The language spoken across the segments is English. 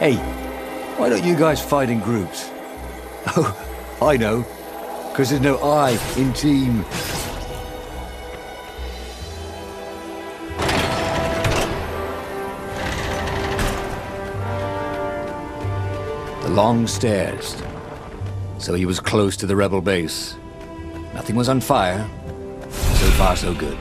Hey, why don't you guys fight in groups? Oh, I know. Because there's no I in team. The long stairs. So he was close to the rebel base. Nothing was on fire. So far, so good.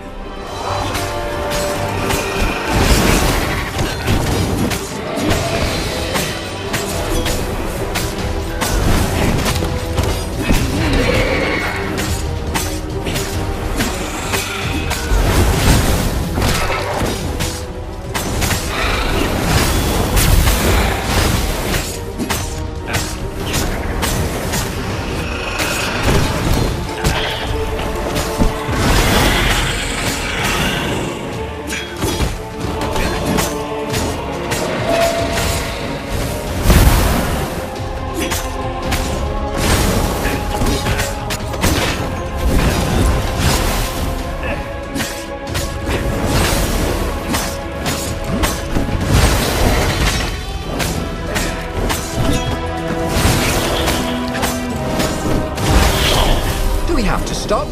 Stop.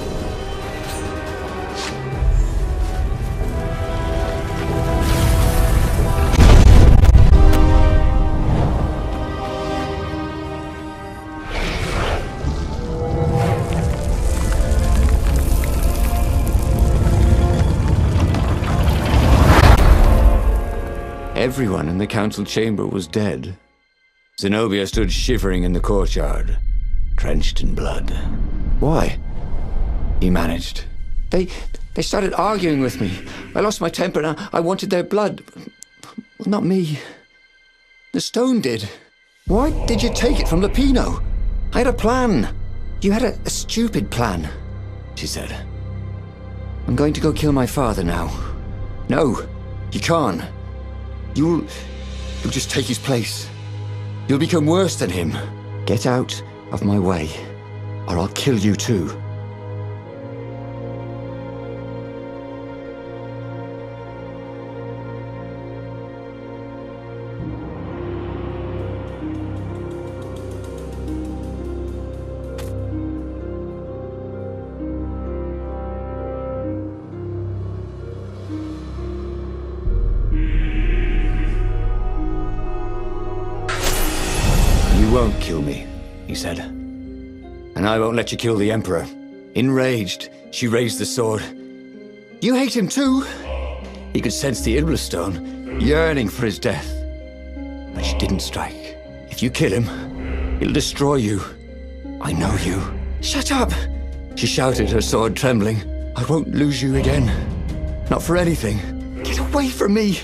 Everyone in the council chamber was dead. Zenobia stood shivering in the courtyard, drenched in blood. Why? He managed. They started arguing with me. I lost my temper and I wanted their blood. Well, not me. The stone did. Why did you take it from Lupino? I had a plan. You had a stupid plan, she said. I'm going to go kill my father now. No, you can't. You'll just take his place. You'll become worse than him. Get out of my way, or I'll kill you too. You won't kill me, he said. And I won't let you kill the Emperor. Enraged, she raised the sword. You hate him too? He could sense the Iblis stone, yearning for his death. But she didn't strike. If you kill him, he'll destroy you. I know you. Shut up! She shouted, her sword trembling. I won't lose you again. Not for anything. Get away from me,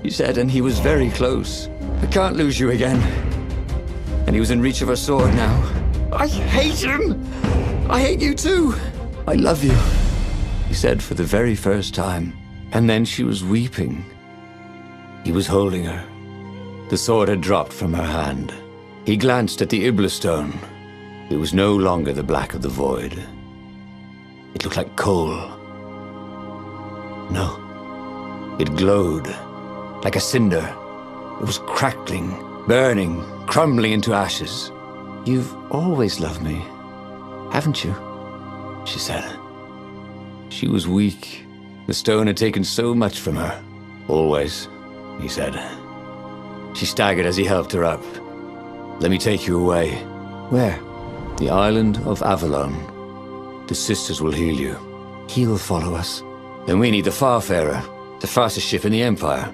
he said, and he was very close. I can't lose you again. And he was in reach of her sword now. I hate him! I hate you too! I love you, he said for the very first time. And then she was weeping. He was holding her. The sword had dropped from her hand. He glanced at the Iblis stone. It was no longer the black of the void. It looked like coal. No, it glowed like a cinder. It was crackling, burning, crumbling into ashes. You've always loved me, haven't you? She said. She was weak. The stone had taken so much from her. Always, he said. She staggered as he helped her up. Let me take you away. Where? The island of Avellone. The sisters will heal you. He'll follow us. Then we need the Farfarer, the fastest ship in the Empire.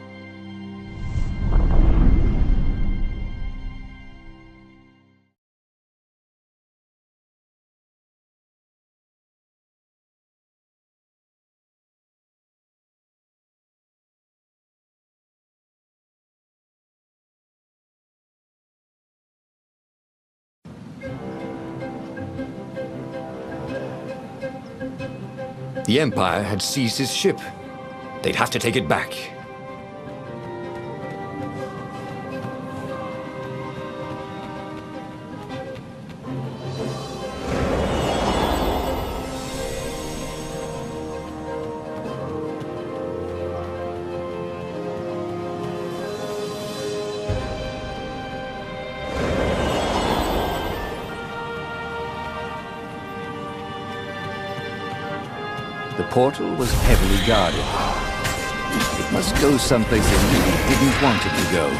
The Empire had seized his ship. They'd have to take it back. the portal was heavily guarded. It must go someplace it really didn't want it to go.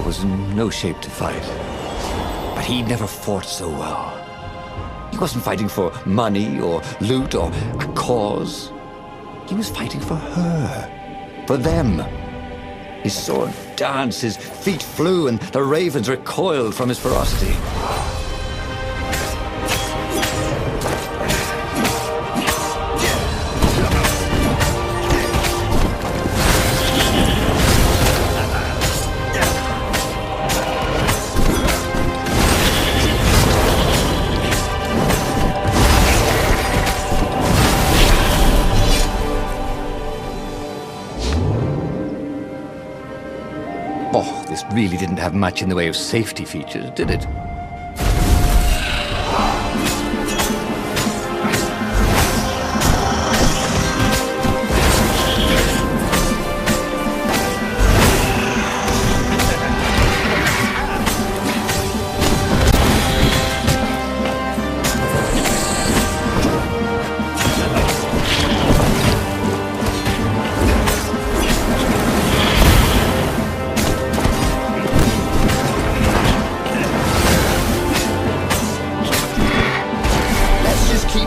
Was in no shape to fight, but he never fought so well. He wasn't fighting for money or loot or a cause. He was fighting for her, for them. His sword danced, his feet flew, and the ravens recoiled from his ferocity. Oh, this really didn't have much in the way of safety features, did it?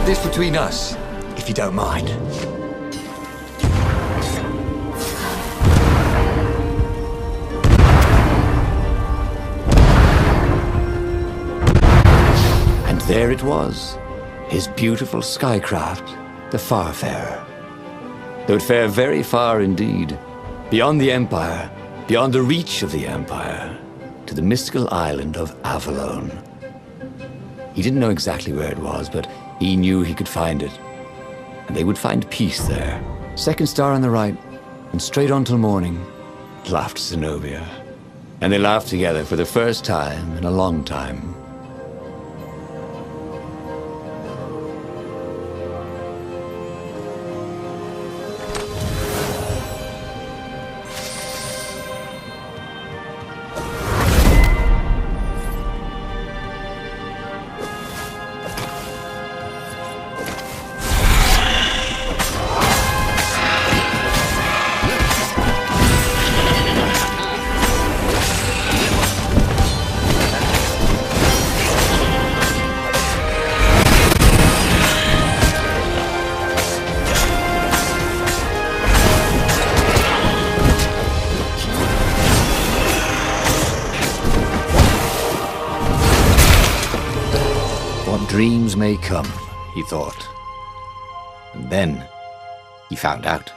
This between us, if you don't mind. And there it was, his beautiful skycraft, the Farfarer. They would fare very far indeed, beyond the Empire, beyond the reach of the Empire, to the mystical island of Avellone. He didn't know exactly where it was, but he knew he could find it. And they would find peace there. Second star on the right, and straight on till morning, laughed Zenobia. And they laughed together for the first time in a long time. Dreams may come, he thought. And then he found out.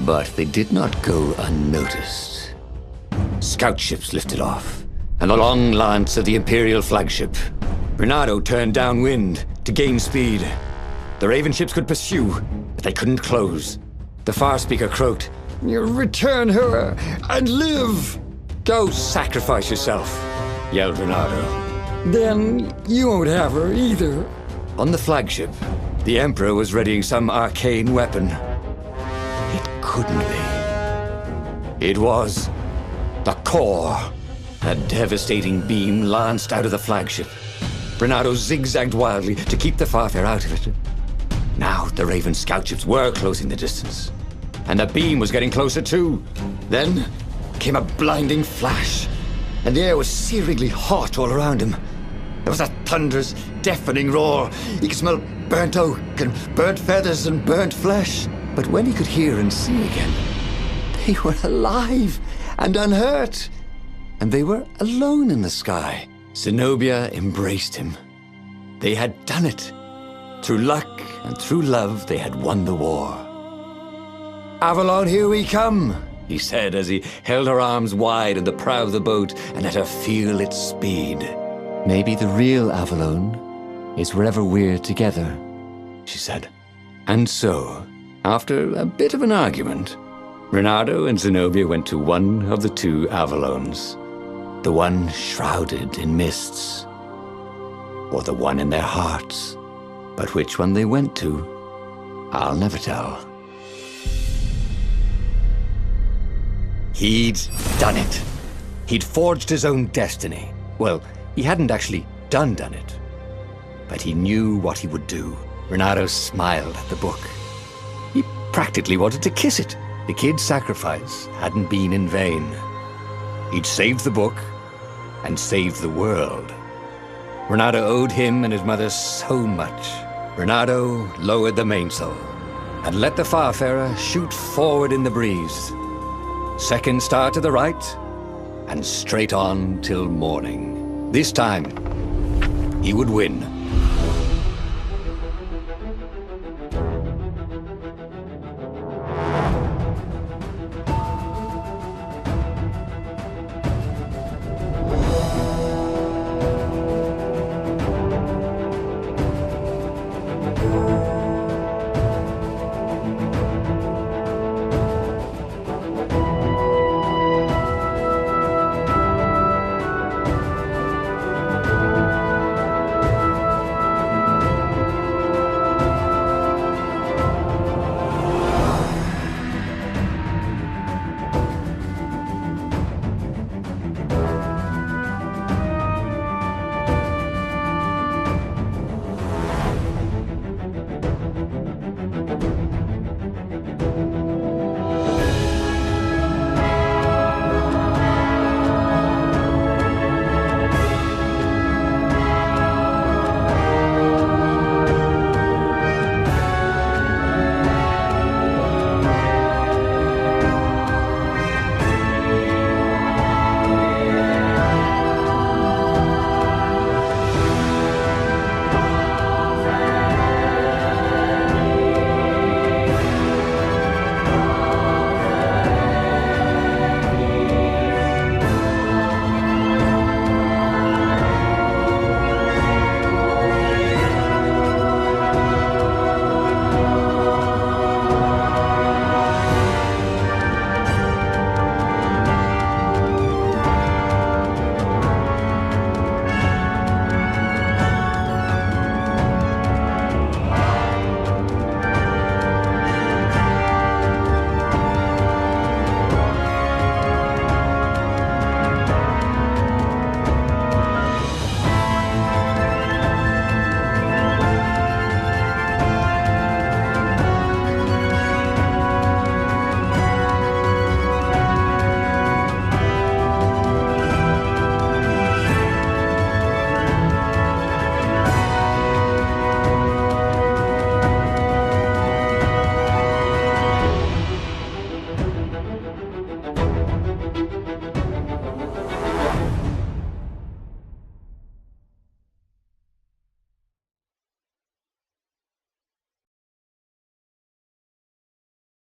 But they did not go unnoticed. Scout ships lifted off, and the long lance of the Imperial flagship. Renato turned downwind to gain speed. The Raven ships could pursue, but they couldn't close. The far speaker croaked, "You return her and live!" "Go sacrifice yourself," yelled Renato. Then you won't have her either. On the flagship, the Emperor was readying some arcane weapon. It couldn't be. It was the core. A devastating beam lanced out of the flagship. Renato zigzagged wildly to keep the Farfair out of it. Now the Raven scout ships were closing the distance, and the beam was getting closer too. Then came a blinding flash, and the air was searingly hot all around him. There was a thunderous, deafening roar. He could smell burnt oak and burnt feathers and burnt flesh. But when he could hear and see again, they were alive and unhurt, and they were alone in the sky. Zenobia embraced him. They had done it. Through luck and through love, they had won the war. "Avellone, here we come," he said as he held her arms wide in the prow of the boat and let her feel its speed. "Maybe the real Avellone is wherever we're together," she said. And so, after a bit of an argument, Renato and Zenobia went to one of the two Avellones. The one shrouded in mists, or the one in their hearts. But which one they went to, I'll never tell. He'd done it. He'd forged his own destiny. Well, he hadn't actually done it, but he knew what he would do. Renato smiled at the book. He practically wanted to kiss it. The kid's sacrifice hadn't been in vain. He'd saved the book and saved the world. Renato owed him and his mother so much. Renato lowered the mainsail and let the Farfarer shoot forward in the breeze. Second star to the right, and straight on till morning. This time, he would win.